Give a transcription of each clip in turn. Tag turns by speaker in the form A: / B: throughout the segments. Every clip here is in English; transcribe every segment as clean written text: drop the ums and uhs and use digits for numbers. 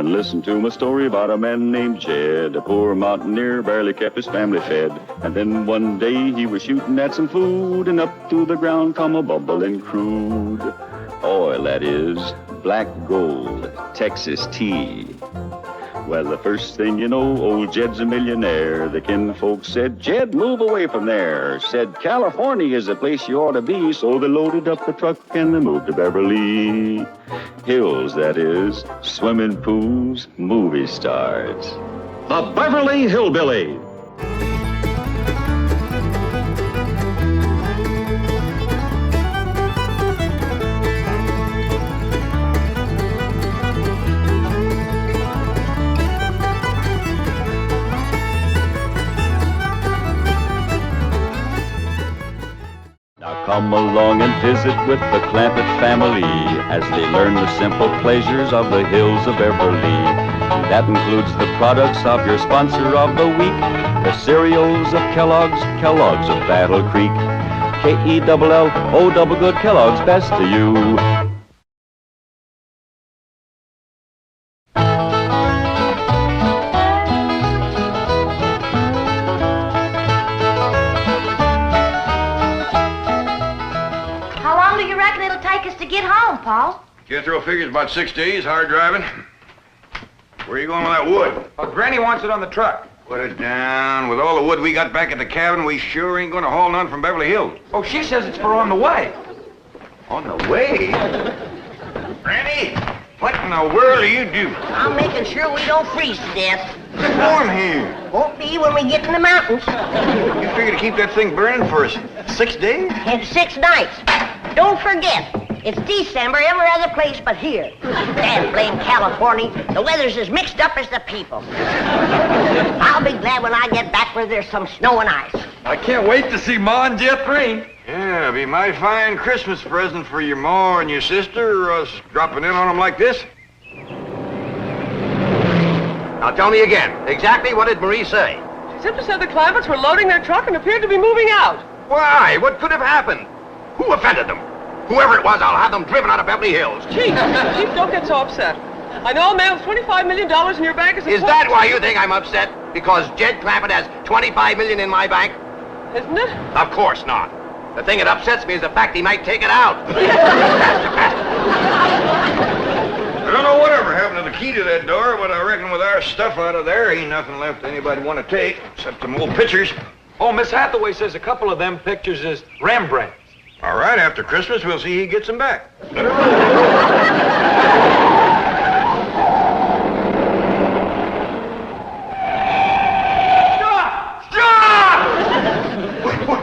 A: and listen to my story about a man named Jed. A poor mountaineer barely kept his family fed. And then one day he was shooting at some food, and up through the ground come a bubbling crude oil, that is, black gold, Texas tea. Well, the first thing you know, old Jed's a millionaire. The kinfolk said, Jed, move away from there. Said, California is the place you ought to be. So they loaded up the truck and they moved to Beverly Hills, that is, swimming pools, movie stars.
B: The Beverly Hillbillies.
A: Come along and visit with the Clampett family as they learn the simple pleasures of the hills of Beverly. That includes the products of your sponsor of the week, the cereals of Kellogg's, Kellogg's of Battle Creek. K-E-double-L-O double good Kellogg's, best to you.
C: Get home, Paul.
D: Jethro figures about 6 days, hard driving. Where are you going with that wood?
E: Oh, Granny wants it on the truck.
D: Put it down. With all the wood we got back at the cabin, we sure ain't going to haul none from Beverly Hills.
E: Oh, she says it's for on the way.
D: On the way? Granny, what in the world are you doing?
C: I'm making sure we don't freeze to death.
D: It's warm here.
C: Won't be when we get in the mountains.
D: You figure to keep that thing burning for us 6 days?
C: And 6 nights. Don't forget, it's December every other place but here. Damn blame California. The weather's as mixed up as the people. I'll be glad when I get back where there's some snow and ice.
E: I can't wait to see Ma and Jethro.
D: Yeah, it'll be my fine Christmas present for your ma and your sister, or us dropping in on them like this.
F: Now tell me again, exactly what did Marie say?
G: She simply said the Clampetts were loading their truck and appeared to be moving out.
F: Why? What could have happened? Who offended them? Whoever it was, I'll have them driven out of Beverly Hills.
G: Chief, don't get so upset. I know a man with $25 million in your bank is...
F: Is that why you think I'm upset? Because Jed Clampett has $25 million in my bank?
G: Isn't it?
F: Of course not. The thing that upsets me is the fact he might take it out.
D: I don't know whatever happened to the key to that door, but I reckon with our stuff out of there, ain't nothing left anybody want to take, except some old pictures.
E: Oh, Miss Hathaway says a couple of them pictures is Rembrandt.
D: All right, after Christmas, we'll see he gets them back.
F: Stop!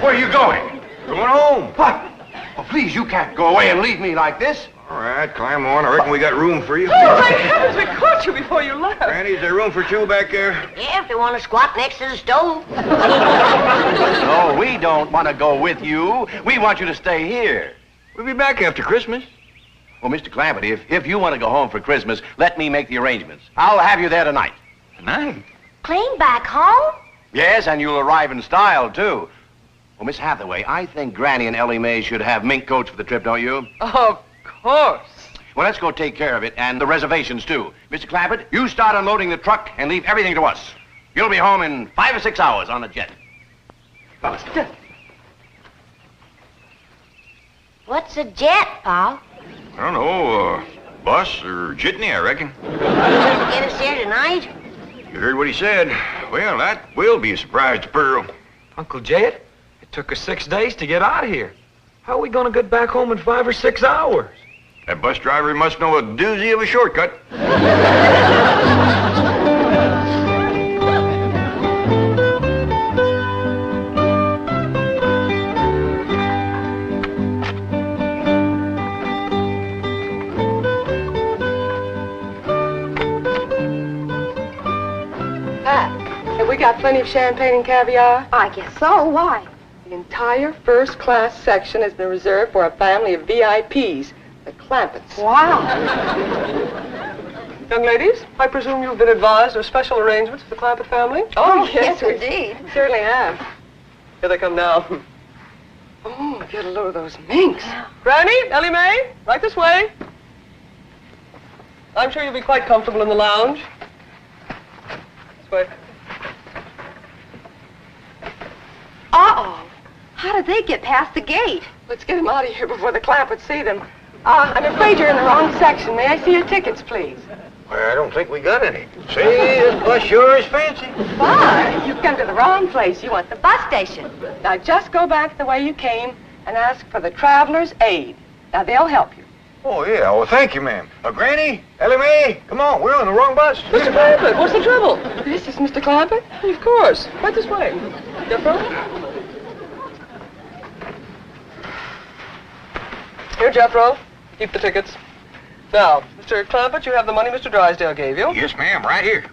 F: Where are you going?
D: Going home.
F: What? Oh, please, you can't go away and leave me like this.
D: All right, climb on. I reckon we got room for you.
G: Oh, my heavens, we caught you before you left.
D: Granny, is there room for 2 back there?
C: Yeah, if they want to squat next to the stove.
F: No, we don't want to go with you. We want you to stay here.
D: We'll be back after Christmas.
F: Well, Mr. Clampett, if you want to go home for Christmas, let me make the arrangements. I'll have you there tonight.
D: Tonight?
C: Clean back home?
F: Yes, and you'll arrive in style, too. Well, Miss Hathaway, I think Granny and Elly May should have mink coats for the trip, don't you?
G: Of course.
F: Well, let's go take care of it, and the reservations, too. Mr. Clampett, you start unloading the truck and leave everything to us. You'll be home in 5 or 6 hours on the jet.
C: What's a jet, Paul?
D: I don't know, bus or jitney, I reckon.
C: Get us there tonight?
D: You heard what he said. Well, that will be a surprise to Pearl.
E: Uncle Jed, it took us 6 days to get out of here. How are we going to get back home in 5 or 6 hours?
D: That bus driver must know a doozy of a shortcut.
G: Have we got plenty of champagne and caviar?
H: I guess so. Why?
G: The entire first-class section has been reserved for a family of VIPs, the Clampetts.
H: Wow.
G: Young ladies, I presume you've been advised of special arrangements for the Clampett family?
H: Oh, yes, indeed.
G: We certainly have. Here they come now. Oh, get a load of those minks. Granny, Elly May, right this way.
I: I'm sure you'll be quite comfortable in the lounge. This way.
H: Uh-oh. How did they get past the gate?
G: Let's get them out of here before the Clampetts see them. I'm afraid you're in the wrong section. May I see your tickets, please?
D: Well, I don't think we got any. See, this bus sure is fancy.
G: Why? You've come to the wrong place. You want the
H: Bus station.
G: Now, just go back the way you came and ask for the Traveler's Aid. Now, they'll help you.
D: Oh, yeah. Well, thank you, ma'am. Granny, Elly May, come on. We're on the wrong bus.
I: Mr. Clampett, what's the trouble?
G: This is Mr. Clampett?
I: Of course. Right this way. Jethro? Here, Jethro. Keep the tickets. Now, Mr. Clampett, you have the money Mr. Drysdale gave you.
D: Yes, ma'am. Right here.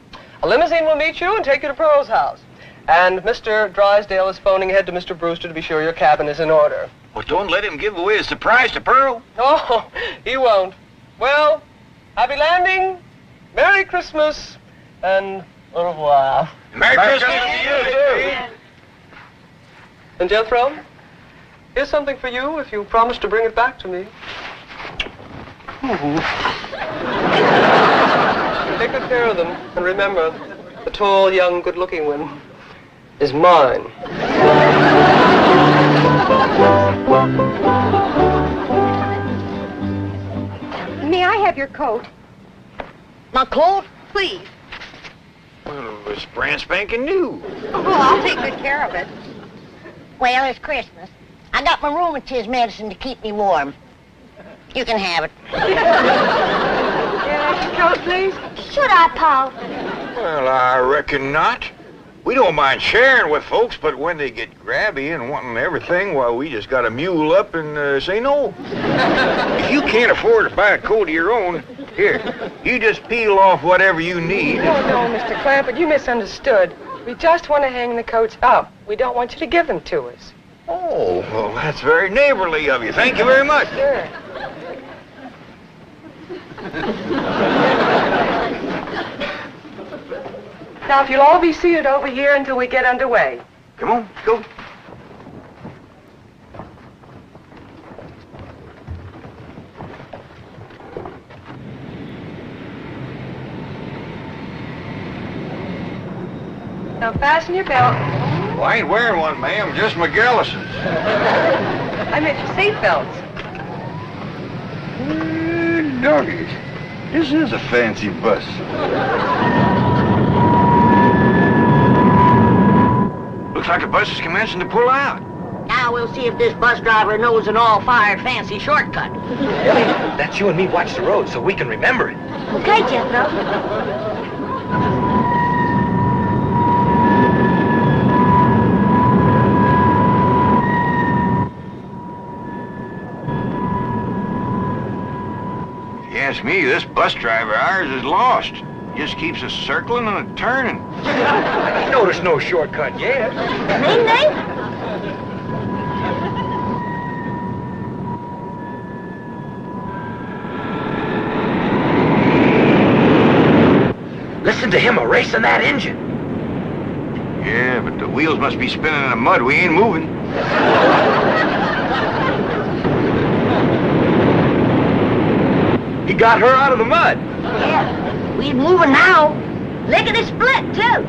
I: A limousine will meet you and take you to Pearl's house. And Mr. Drysdale is phoning ahead to Mr. Brewster to be sure your cabin is in order.
D: Well, don't let him give away a surprise to Pearl.
I: Oh, he won't. Well, happy landing, Merry Christmas, and au revoir.
D: Merry Christmas to you, too.
I: And Jethro, here's something for you if you promise to bring it back to me. Take good care of them, and remember, the tall, young, good-looking one is mine.
H: May I have your coat?
C: My coat?
H: Please.
D: Well, it's brand spanking new.
H: Oh, I'll take good care of it.
C: Well, it's Christmas. I got my rheumatism medicine to keep me warm. You can have it.
G: Can I have your coat, please?
H: Should I, Paul?
D: Well, I reckon not. We don't mind sharing with folks, but when they get grabby and wanting everything, well, we just got to mule up and say no. If you can't afford to buy a coat of your own, here, you just peel off whatever you need.
G: No, Mr. Clampett, you misunderstood. We just want to hang the coats up. We don't want you to give them to us.
D: Oh, well, that's very neighborly of you. Thank you very much.
G: Sure. Now, if you'll all be seated over here until we get underway.
D: Come on, let's go.
G: Now, fasten your belt.
D: Well, I ain't wearing one, ma'am. Just my Gallisons.
G: I meant your seat belts.
D: Doggies. This is a fancy bus. Looks like the bus is commencing to pull out.
C: Now we'll see if this bus driver knows an all-fired fancy shortcut.
E: Elly, that's you and me watch the road so we can remember it.
H: Okay, Jethro.
D: If you ask me, this bus driver of ours is lost. Just keeps us circling and a turning.
E: You know there's no shortcut yet.
H: Ding, ding.
E: Listen to him erasing that engine.
D: Yeah, but the wheels must be spinning in the mud. We ain't moving.
E: He got her out of the mud.
C: Yeah, we're moving now. Look at it split, too.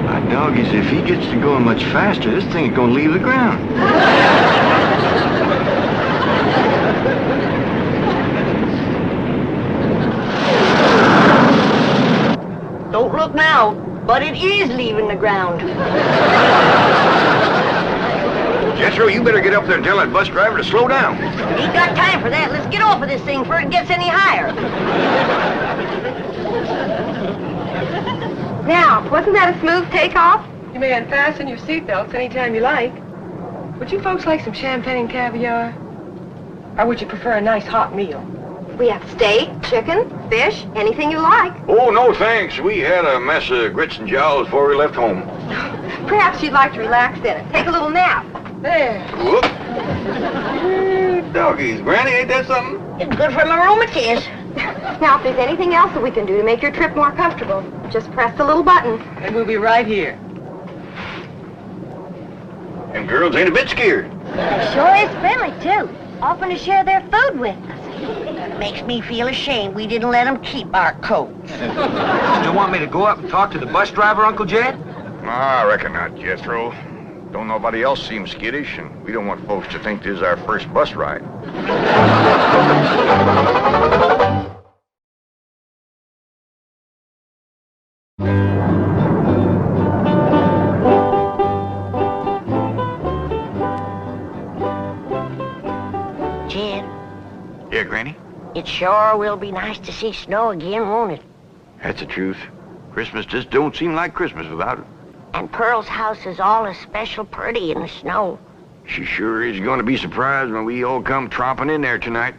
D: My doggies, if he gets to going much faster, this thing is gonna leave the ground.
C: Don't look now, but it is leaving the ground.
D: Jethro, you better get up there and tell that bus driver to slow down.
C: Ain't got time for that. Let's get off of this thing before it gets any higher.
H: Now, wasn't that a smooth takeoff?
G: You may unfasten your seat belts anytime you like. Would you folks like some champagne and caviar? Or would you prefer a nice hot meal?
H: We have steak, chicken, fish, anything you like.
D: Oh, no thanks. We had a mess of grits and jowls before we left home.
H: Perhaps you'd like to relax in it. Take a little nap.
G: There.
D: Whoop. Doggies, Granny, ain't that something?
C: It's good for my rheumatiz.
H: Now, if there's anything else that we can do to make your trip more comfortable, just press the little button.
G: And we'll be right here.
D: Them girls ain't a bit scared.
C: Sure is friendly, too.
H: offering to share their food with us.
C: Makes me feel ashamed we didn't let them keep our coats.
E: You want me to go up and talk to the bus driver, Uncle Jed?
D: I reckon not, Jethro. Don't nobody else seem skittish, and we don't want folks to think this is our first bus ride.
C: Jed,
D: Yeah, Granny?
C: it sure will be nice to see snow again, won't it?
D: That's the truth. Christmas just don't seem like Christmas without it.
C: And Pearl's house is all especial pretty in the snow.
D: She sure is going to be surprised when we all come tromping in there tonight.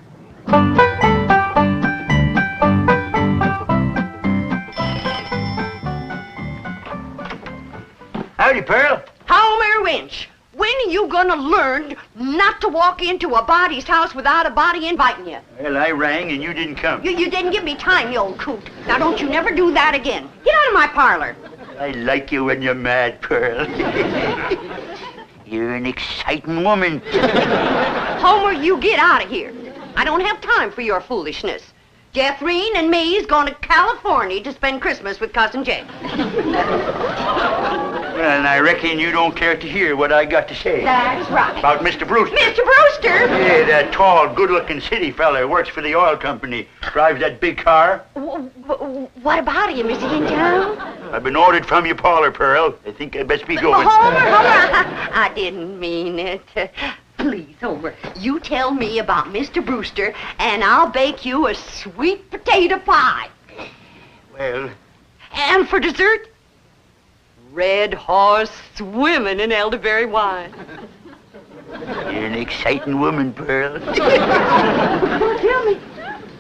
F: Howdy, Pearl.
J: Homer Winch, when are you gonna learn not to walk into a body's house without a body inviting you?
F: Well, I rang and you didn't come.
J: You didn't give me time, you old coot. Now don't you never do that again. Get out of my parlor.
F: I like you when you're mad, Pearl. You're an exciting woman.
J: Homer, you get out of here. I don't have time for your foolishness. Jethrine and me's going to California to spend Christmas with Cousin Jake.
F: Well, and I reckon you don't care to hear what I got to say.
J: That's right.
F: About Mr. Brewster.
J: Mr. Brewster!
F: Yeah, that tall, good-looking city fella works for the oil company. Drives that big car.
J: What about him? Is he in town?
F: I've been ordered from your parlor, Pearl. I think I'd best be going.
J: Homer, I didn't mean it. Please, Homer, you tell me about Mr. Brewster, and I'll bake you a sweet potato pie.
F: Well...
J: And for dessert, red horse swimming in elderberry wine.
F: You're an exciting woman, Pearl.
J: Tell me.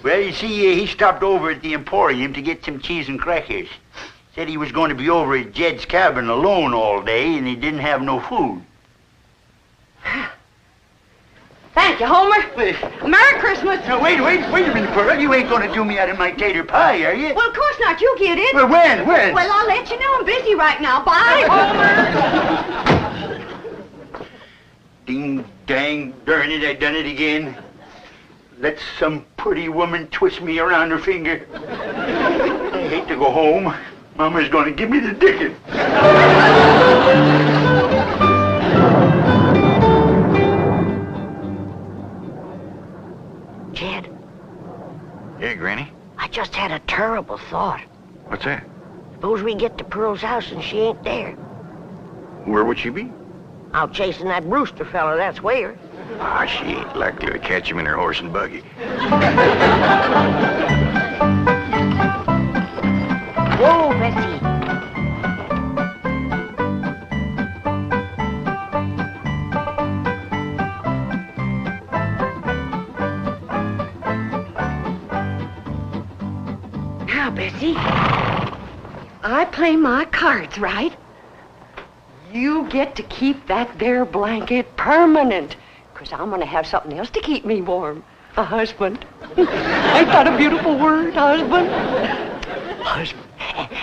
F: Well, you see, he stopped over at the Emporium to get some cheese and crackers. Said he was going to be over at Jed's cabin alone all day, and he didn't have no food.
J: Thank you, Homer. Merry Christmas.
F: Now, wait a minute, Pearl. You ain't going to do me out of my tater pie, are you?
J: Well, of course not. You get it.
F: Well, when?
J: Well, I'll let you know. I'm busy right now. Bye, Homer.
F: Ding, dang, darn it, I done it again. Let some pretty woman twist me around her finger. I hate to go home. Mama's going to give me the dickens.
C: Jed,
D: Yeah, Granny?
C: I just had a terrible thought.
D: What's that?
C: Suppose we get to Pearl's house and she ain't there.
D: Where would she be?
C: Out chasing that Brewster fella, that's where.
D: Ah, she ain't likely to catch him in her horse and buggy.
C: Whoa, Bessie.
J: Now, Bessie, I play my cards right. You get to keep that there blanket permanent, 'cause I'm gonna have something else to keep me warm. A husband. Ain't that a beautiful word, husband? Husband.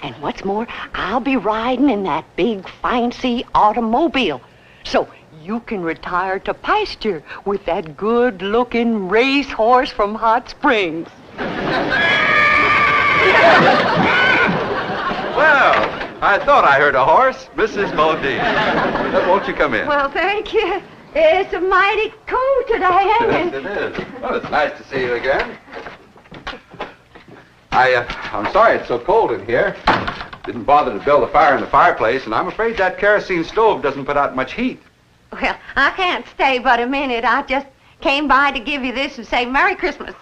J: And what's more, I'll be riding in that big fancy automobile. So you can retire to pasture with that good-looking racehorse from Hot Springs.
K: Well, I thought I heard a horse. Mrs. Modine. Won't you come in?
J: Well, thank you. It's a mighty cold today, ain't
K: Yes,
J: it?
K: it is. Well, it's nice to see you again. I'm sorry it's so cold in here. Didn't bother to build a fire in the fireplace, and I'm afraid that kerosene stove doesn't put out much heat.
J: Well, I can't stay but a minute. I just came by to give you this and say Merry Christmas.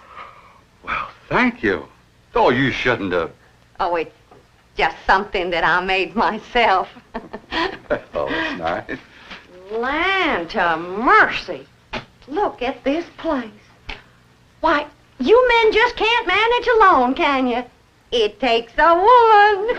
K: Well, thank you. Oh, you shouldn't have.
J: Oh, it's just something that I made myself.
K: Oh, that's nice.
J: Land to mercy. Look at this place. Why, you men just can't manage alone, can you? It takes a woman.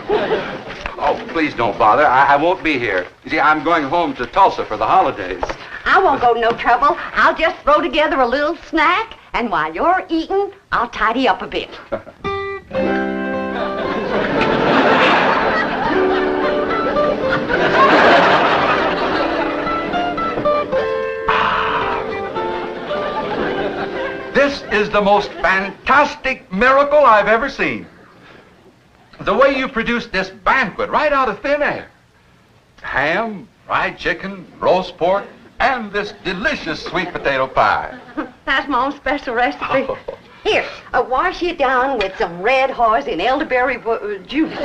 K: Oh, please don't bother. I won't be here. You see, I'm going home to Tulsa for the holidays.
J: I won't go to no trouble. I'll just throw together a little snack, and while you're eating, I'll tidy up a bit.
K: is the most fantastic miracle I've ever seen. The way you produced this banquet right out of thin air. Ham, fried chicken, roast pork, and this delicious sweet potato pie.
J: That's Mom's special recipe.
K: Oh.
J: Here, wash it down with some red horse and elderberry juice.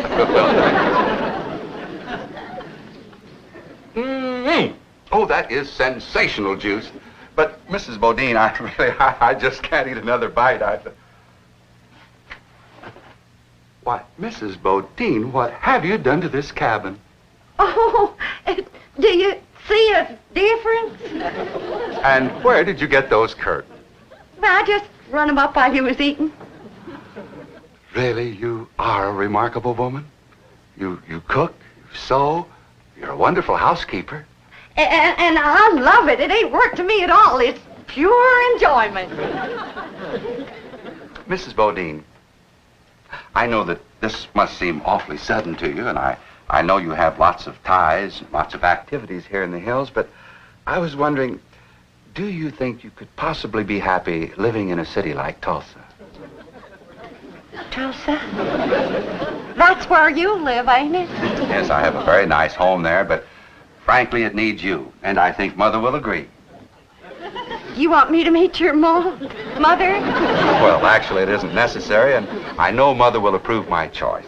K: Oh, that is sensational juice. But, Mrs. Bodine, I just can't eat another bite. Why, Mrs. Bodine, what have you done to this cabin?
J: Oh, do you see a difference?
K: And where did you get those curtains?
J: I just run them up while you was eating.
K: Really, you are a remarkable woman. You cook, you sew, you're a wonderful housekeeper.
J: And I love it. It ain't work to me at all. It's pure enjoyment.
K: Mrs. Bodine, I know that this must seem awfully sudden to you, and I know you have lots of ties and lots of activities here in the hills, but I was wondering, do you think you could possibly be happy living in a city like Tulsa?
J: Tulsa? That's where you live, ain't it?
K: Yes, I have a very nice home there, but frankly, it needs you, and I think Mother will agree.
J: You want me to meet your mother?
K: Well, actually, it isn't necessary, and I know Mother will approve my choice.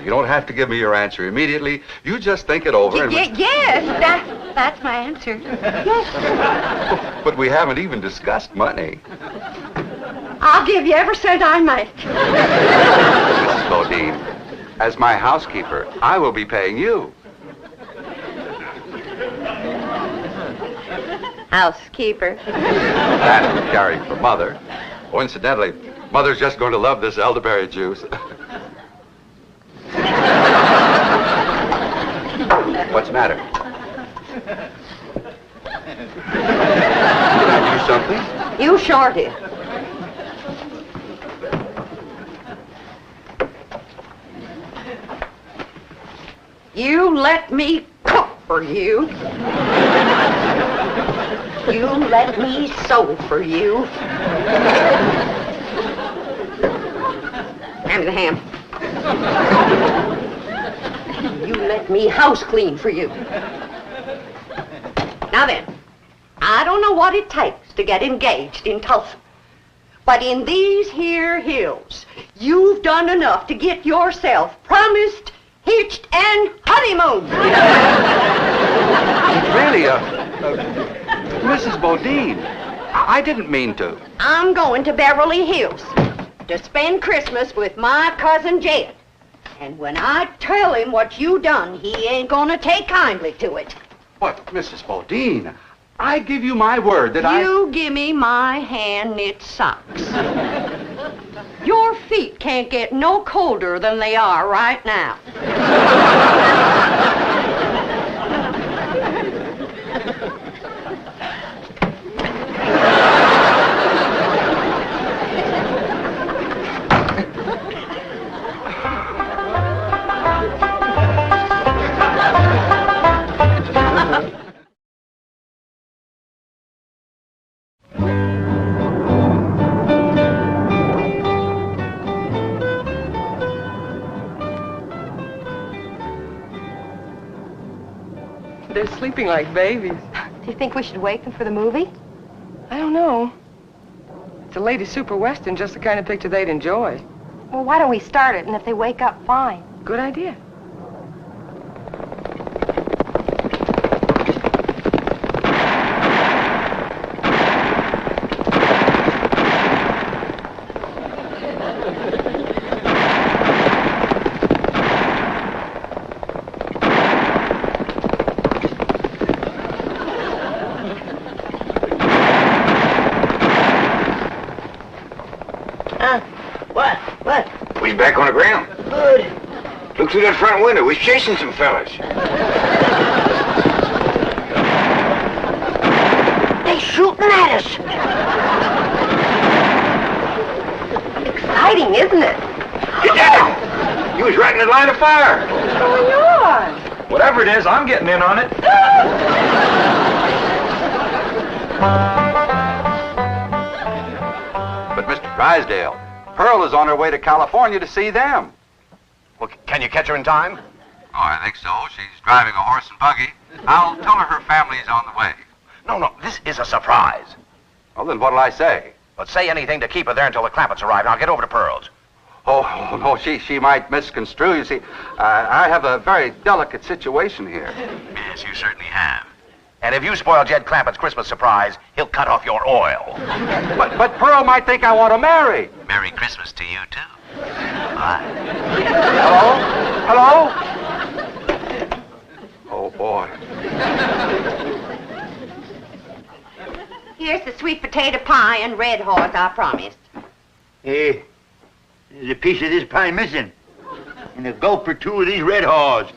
K: You don't have to give me your answer immediately. You just think it over. And
J: yes, that's my answer. Yes.
K: But we haven't even discussed money.
J: I'll give you every cent I make.
K: Mrs. Bodine, as my housekeeper, I will be paying you.
J: Housekeeper.
K: That would carry for Mother. Oh, incidentally, Mother's just going to love this elderberry juice. What's the matter? Did I do something?
J: You sure did. You let me cook for you. You let me sew for you. Hand me the ham. You let me house clean for you. Now then, I don't know what it takes to get engaged in Tulsa, but in these here hills, you've done enough to get yourself promised, hitched, and honeymoon.
K: Really, Mrs. Bodine, I didn't mean to.
J: I'm going to Beverly Hills to spend Christmas with my cousin Jed. And when I tell him what you done, he ain't gonna take kindly to it.
K: What, Mrs. Bodine? I give you my word that
J: You give me my hand-knit socks. Your feet can't get no colder than they are right now.
G: They're sleeping like babies.
H: Do you think we should wake them for the movie?
G: I don't know. It's a lady super western, just the kind of picture they'd enjoy.
H: Well, why don't we start it, and if they wake up, fine.
G: Good idea.
D: What? We back on the ground.
C: Good.
D: Look through that front window. We're chasing some fellas.
C: They shooting at us. Exciting, isn't it?
D: Get down! You was right in the line of fire.
G: What's going on?
E: Whatever it is, I'm getting in on it.
K: But, Drysdale. Pearl is on her way to California to see them.
L: Well, can you catch her in time?
K: Oh, I think so. She's driving a horse and buggy. I'll tell her family's on the way.
L: No, this is a surprise.
K: Well, then what'll I say?
L: But say anything to keep her there until the Clampetts arrive, and I'll get over to Pearl's.
K: Oh, no, she might misconstrue. You see, I have a very delicate situation here.
L: Yes, you certainly have. And if you spoil Jed Clampett's Christmas surprise, he'll cut off your oil.
K: But Pearl might think I want to marry.
L: Merry Christmas to you, too. Bye.
K: Hello? Oh, boy.
J: Here's the sweet potato pie and red horse I promised.
F: Hey, there's a piece of this pie missing. And a gulp or two of these red haws.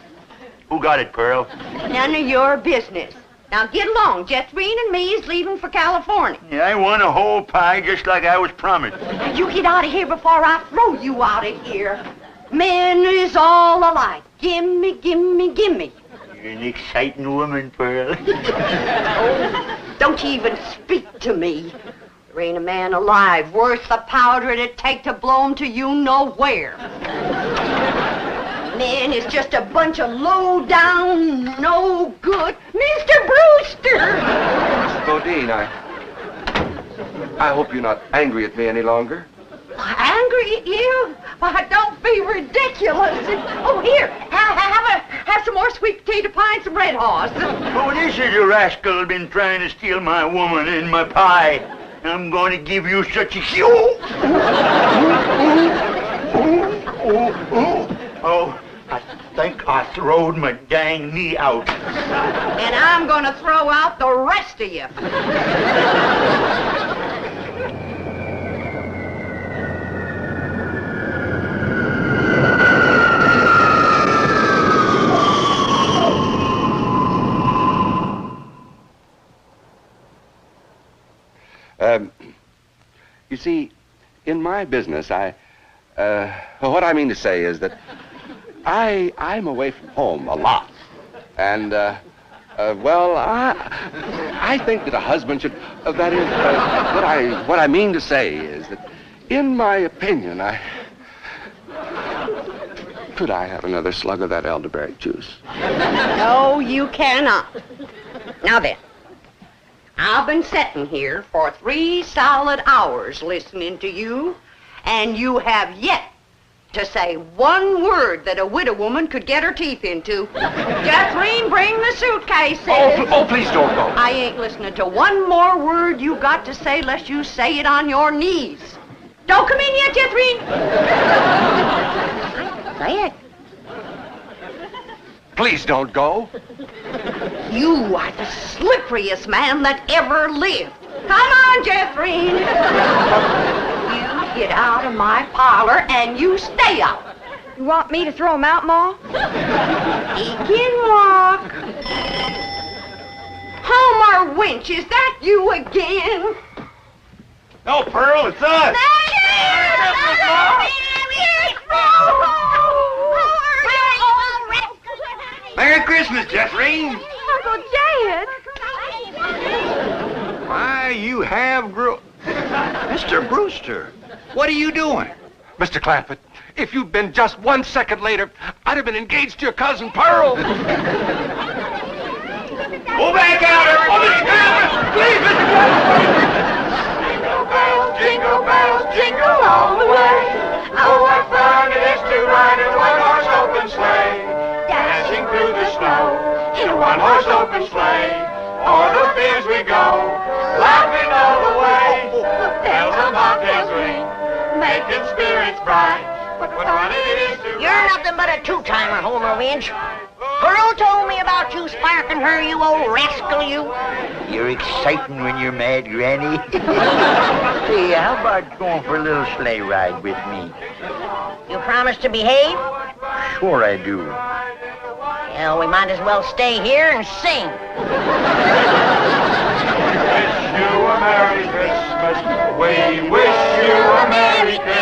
F: Who got it, Pearl?
J: None of your business. Now get along. Jethrine and me is leaving for California.
F: Yeah, I want a whole pie just like I was promised.
J: Now you get out of here before I throw you out of here. Men is all alike. Gimme, gimme, gimme.
F: You're an exciting woman, Pearl.
J: Don't you even speak to me. There ain't a man alive worth the powder it'd take to blow him to you nowhere. Men is just a bunch of low-down, no-good Mr. Brewster!
K: Mrs. Bodine, I hope you're not angry at me any longer.
J: Angry at you? Why, don't be ridiculous. Oh, here, have some more sweet potato pie and some red horse.
F: Oh, this is a rascal been trying to steal my woman and my pie. I'm going to give you such a Oh, I think I throwed my dang knee out.
J: And I'm going to throw out the rest of you.
K: You see, in my business, what I mean to say is that I'm away from home a lot. And, well, I think that a husband should, that is, what I mean to say is that, in my opinion, could I have another slug of that elderberry juice?
J: No, you cannot. Now then. I've been sitting here for 3 solid hours listening to you, and you have yet to say one word that a widow woman could get her teeth into. Jethrine, bring the suitcases.
L: Oh, please don't go.
J: I ain't listening to one more word you got to say lest you say it on your knees. Don't come in yet, Jethrine. Say it.
L: Please don't go.
J: You are the slipperiest man that ever lived. Come on, Jethrine. You get out of my parlor and you stay out.
H: You want me to throw him out, Ma?
J: He can walk. Homer Winch, is that you again?
F: No, Pearl, it's us. Merry Christmas, Jethrine.
H: Uncle Jed.
D: Why, you have Mr. Brewster, what are you doing?
L: Mr. Clampett, if you'd been just 1 second later, I'd have been engaged to your cousin Pearl.
F: Go back out, everybody. Please, Mr. Clampett.
C: Jingle bells, jingle all the way. Oh, what fun it is to ride in a one-horse open sleigh. Dashing through the snow in a one-horse open sleigh. O'er the fields we go, laughing all the way. Bells on bobtails ring, making spirits bright. What fun it is to
M: You're nothing but a two-timer, Homer Winch. Pearl told me about you sparking her, you old rascal, you.
F: You're exciting when you're mad, Granny. Hey, how about going for a little sleigh ride with me?
M: You promise to behave?
F: Sure I do.
M: Well, we might as well stay here and sing.
C: wish you a Merry Christmas. We wish you a Merry Christmas.